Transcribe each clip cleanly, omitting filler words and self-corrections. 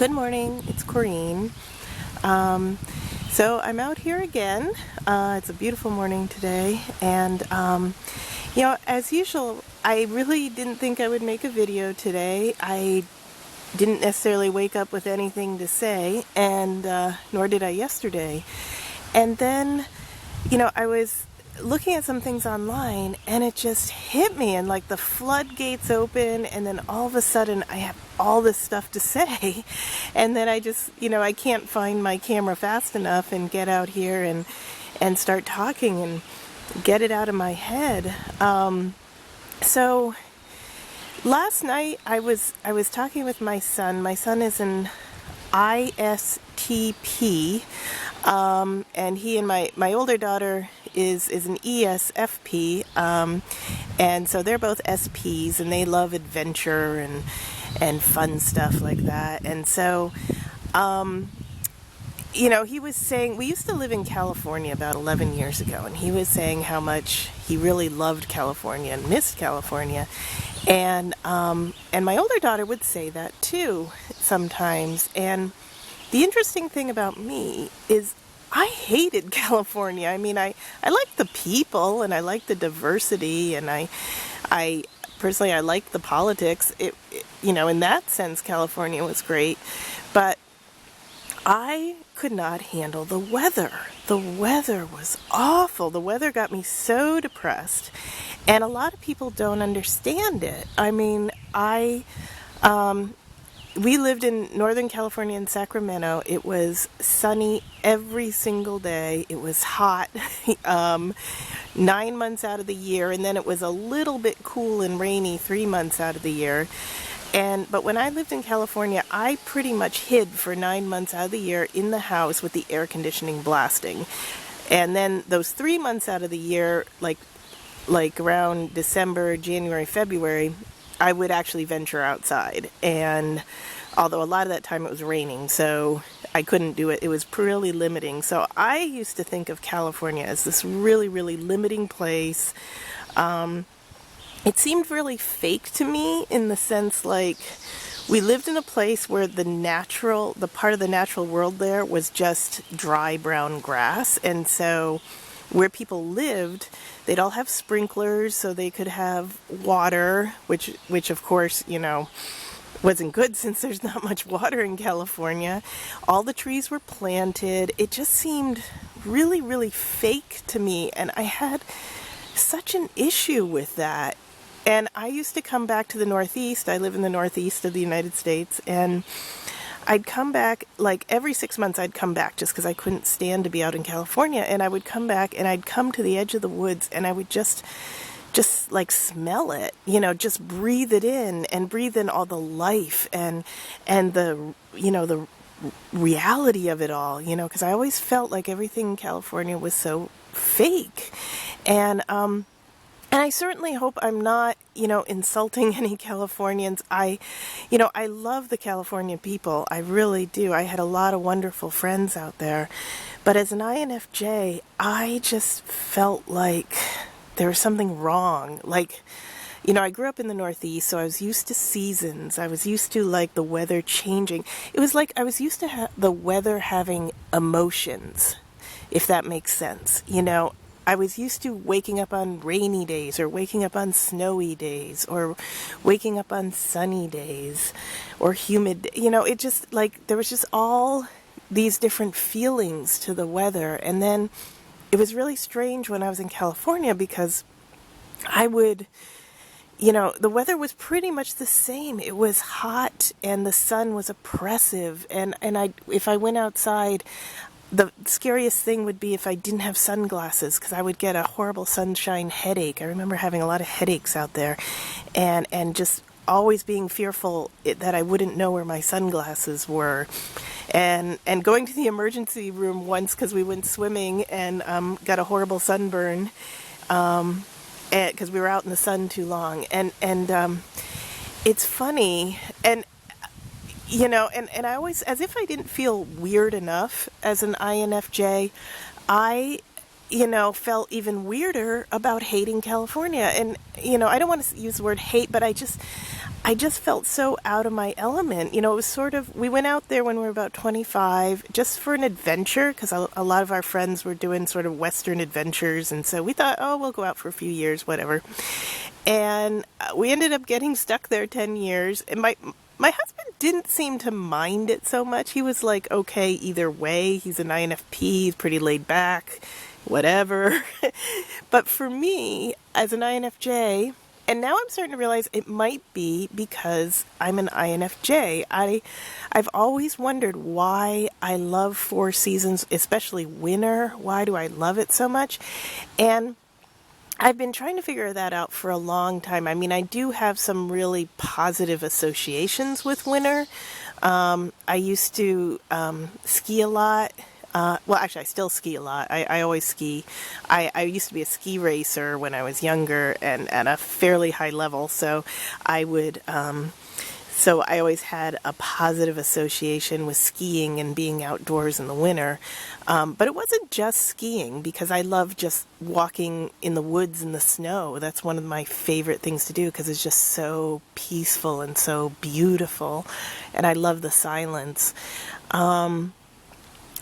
Good morning, it's Corrine. So I'm out here again. It's a beautiful morning today, and as usual, I really didn't think I would make a video today. I didn't necessarily wake up with anything to say, and nor did I yesterday. And then, I was looking at some things online, and it just hit me, and like the floodgates open, and then all of a sudden I have all this stuff to say, and then I just, I can't find my camera fast enough and get out here and start talking and get it out of my head. So last night I was talking with my son. My son is an ISTP, and he and my older daughter is an ESFP, and so they're both SPs, and they love adventure and fun stuff like that. And so he was saying, we used to live in California about 11 years ago, and he was saying how much he really loved California and missed California. And my older daughter would say that too sometimes. And the interesting thing about me is I hated California. I mean, I like the people, and I like the diversity, and I personally, I like the politics. In that sense, California was great, but I could not handle the weather. The weather was awful. The weather got me so depressed, and a lot of people don't understand it. I mean, we lived in Northern California in Sacramento. It was sunny every single day. It was hot 9 months out of the year, and then it was a little bit cool and rainy 3 months out of the year. But when I lived in California, I pretty much hid for 9 months out of the year in the house with the air conditioning blasting. And then those 3 months out of the year, like around December, January, February, I would actually venture outside. And although a lot of that time it was raining, so I couldn't do it. It was really limiting. So I used to think of California as this really, really limiting place. It seemed really fake to me, in the sense like we lived in a place where the part of the natural world there was just dry brown grass. And so where people lived, they'd all have sprinklers so they could have water, which of course, wasn't good since there's not much water in California. All the trees were planted. It just seemed really, really fake to me, and I had such an issue with that. And I used to come back to the Northeast. I live in the Northeast of the United States, and I'd come back, like every 6 months I'd come back, just because I couldn't stand to be out in California. And I would come back, and I'd come to the edge of the woods, and I would just like smell it, just breathe it in, and breathe in all the life and the, the reality of it all, because I always felt like everything in California was so fake. And I certainly hope I'm not, insulting any Californians. I love the California people. I really do. I had a lot of wonderful friends out there. But as an INFJ, I just felt like there was something wrong. Like, I grew up in the Northeast, so I was used to seasons. I was used to, like, the weather changing. It was like I was used to the weather having emotions, if that makes sense. I was used to waking up on rainy days, or waking up on snowy days, or waking up on sunny days, or humid. It just, like, there was just all these different feelings to the weather. And then it was really strange when I was in California, because I would, the weather was pretty much the same. It was hot, and the sun was oppressive. And if I went outside, the scariest thing would be if I didn't have sunglasses, because I would get a horrible sunshine headache. I remember having a lot of headaches out there, and just always being fearful that I wouldn't know where my sunglasses were. And going to the emergency room once because we went swimming and got a horrible sunburn because we were out in the sun too long. And it's funny, and I always, as if I didn't feel weird enough as an INFJ, I felt even weirder about hating California. And, I don't want to use the word hate, but I just felt so out of my element. It was sort of, we went out there when we were about 25 just for an adventure because a lot of our friends were doing sort of Western adventures. And so we thought, oh, we'll go out for a few years, whatever. And we ended up getting stuck there 10 years. And my husband didn't seem to mind it so much. He was like, okay, either way. He's an INFP, he's pretty laid back, whatever. But for me, as an INFJ, and now I'm starting to realize it might be because I'm an INFJ. I've always wondered why I love 4 seasons, especially winter. Why do I love it so much? And I've been trying to figure that out for a long time. I mean, I do have some really positive associations with winter. I used to ski a lot. Well, actually, I still ski a lot. I always ski. I used to be a ski racer when I was younger and at a fairly high level. So I would, so I always had a positive association with skiing and being outdoors in the winter. But it wasn't just skiing because I love just walking in the woods in the snow. That's one of my favorite things to do because it's just so peaceful and so beautiful. And I love the silence.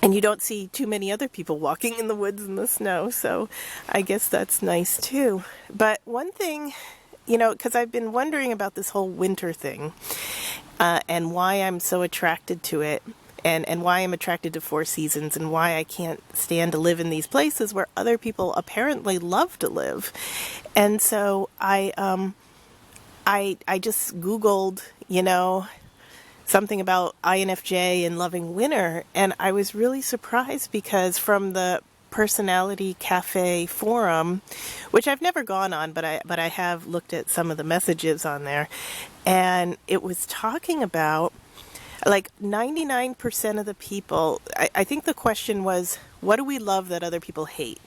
And you don't see too many other people walking in the woods in the snow, so I guess that's nice too. But one thing, because I've been wondering about this whole winter thing, and why I'm so attracted to it, and why I'm attracted to 4 seasons, and why I can't stand to live in these places where other people apparently love to live. And so I just Googled, something about INFJ and loving winter, and I was really surprised because from the Personality Cafe forum, which I've never gone on, but I have looked at some of the messages on there, and it was talking about like 99% of the people, I think the question was, what do we love that other people hate?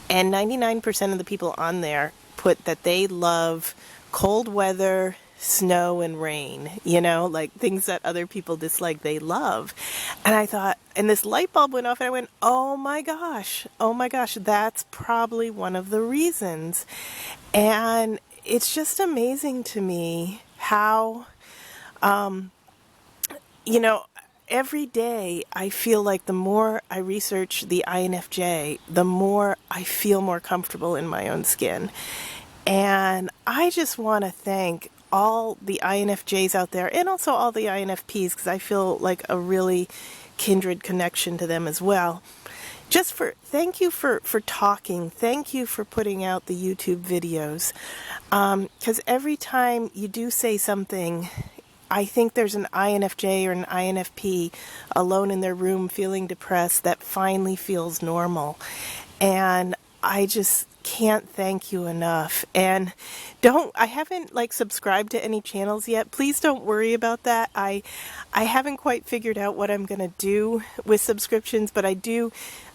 And 99% of the people on there put that they love cold weather, snow and rain, like things that other people dislike, they love. And I thought, and this light bulb went off and I went, oh my gosh, that's probably one of the reasons. And it's just amazing to me how, every day I feel like the more I research the INFJ, the more I feel more comfortable in my own skin. And I just want to thank all the INFJs out there and also all the INFPs because I feel like a really kindred connection to them as well. Thank you for talking. Thank you for putting out the YouTube videos. Because every time you do say something, I think there's an INFJ or an INFP alone in their room feeling depressed that finally feels normal. And I just can't thank you enough. And I haven't subscribed to any channels yet. Please don't worry about that. I haven't quite figured out what I'm going to do with subscriptions, but I do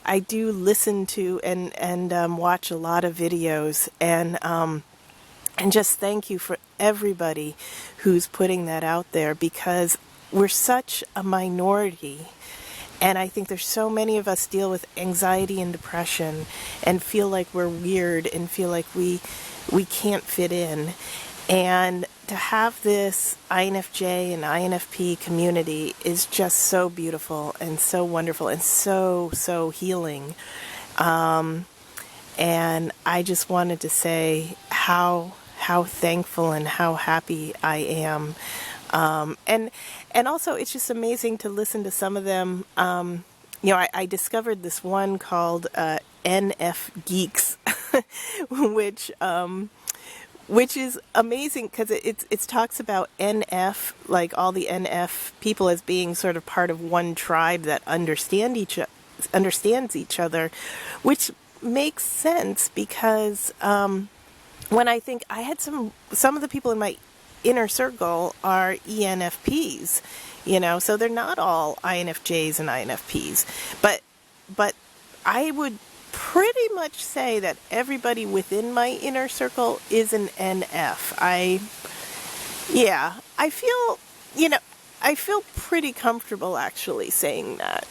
listen to and watch a lot of videos, and just thank you for everybody who's putting that out there because we're such a minority. And I think there's so many of us deal with anxiety and depression and feel like we're weird and feel like we can't fit in. And to have this INFJ and INFP community is just so beautiful and so wonderful and so healing. And I just wanted to say how thankful and how happy I am. And also, it's just amazing to listen to some of them. I discovered this one called NF Geeks, which is amazing because it talks about NF, like all the NF people, as being sort of part of one tribe that understands each other, which makes sense because when I think I had some of the people in my inner circle are ENFPs, so they're not all INFJs and INFPs, but I would pretty much say that everybody within my inner circle is an NF. I feel pretty comfortable actually saying that.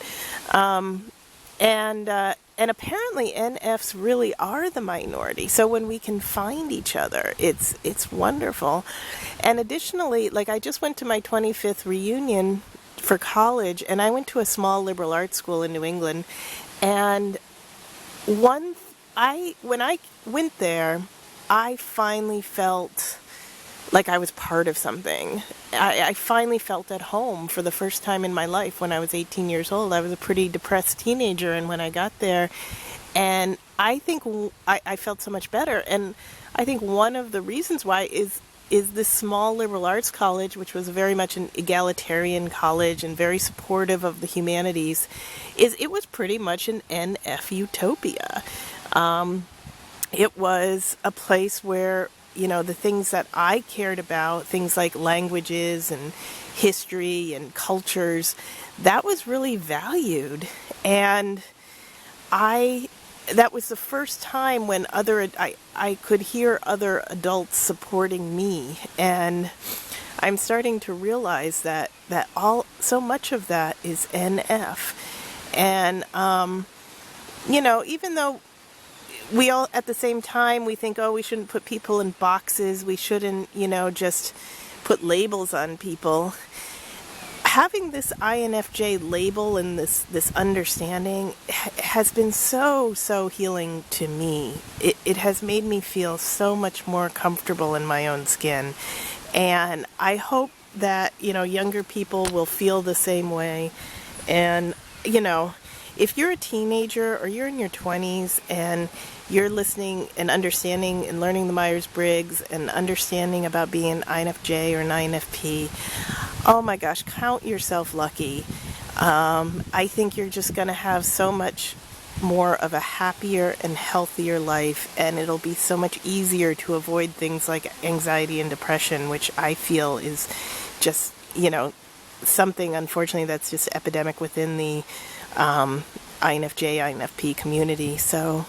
And and apparently NFs really are the minority. So when we can find each other, it's wonderful. And additionally, like I just went to my 25th reunion for college, and I went to a small liberal arts school in New England. And when I went there, I finally felt like I was part of something. I finally felt at home for the first time in my life when I was 18 years old. I was a pretty depressed teenager, and when I got there, and I think I felt so much better. And I think one of the reasons why is this small liberal arts college, which was very much an egalitarian college and very supportive of the humanities, it was pretty much an NF utopia. It was a place where, the things that I cared about, things like languages and history and cultures, that was really valued. And that was the first time when I could hear other adults supporting me. And I'm starting to realize that so much of that is NF. And, even though we all, at the same time, we think, oh, we shouldn't put people in boxes. We shouldn't, just put labels on people. Having this INFJ label and this understanding has been so healing to me. It has made me feel so much more comfortable in my own skin. And I hope that, younger people will feel the same way. And, if you're a teenager or you're in your 20s and you're listening and understanding and learning the Myers-Briggs and understanding about being an INFJ or an INFP, oh my gosh, count yourself lucky. I think you're just going to have so much more of a happier and healthier life, and it'll be so much easier to avoid things like anxiety and depression, which I feel is just, something, unfortunately, that's just epidemic within the INFJ, INFP community. So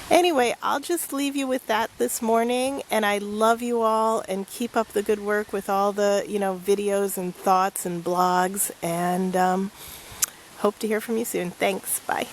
anyway, I'll just leave you with that this morning, and I love you all, and keep up the good work with all the, videos and thoughts and blogs, and hope to hear from you soon. Thanks. Bye.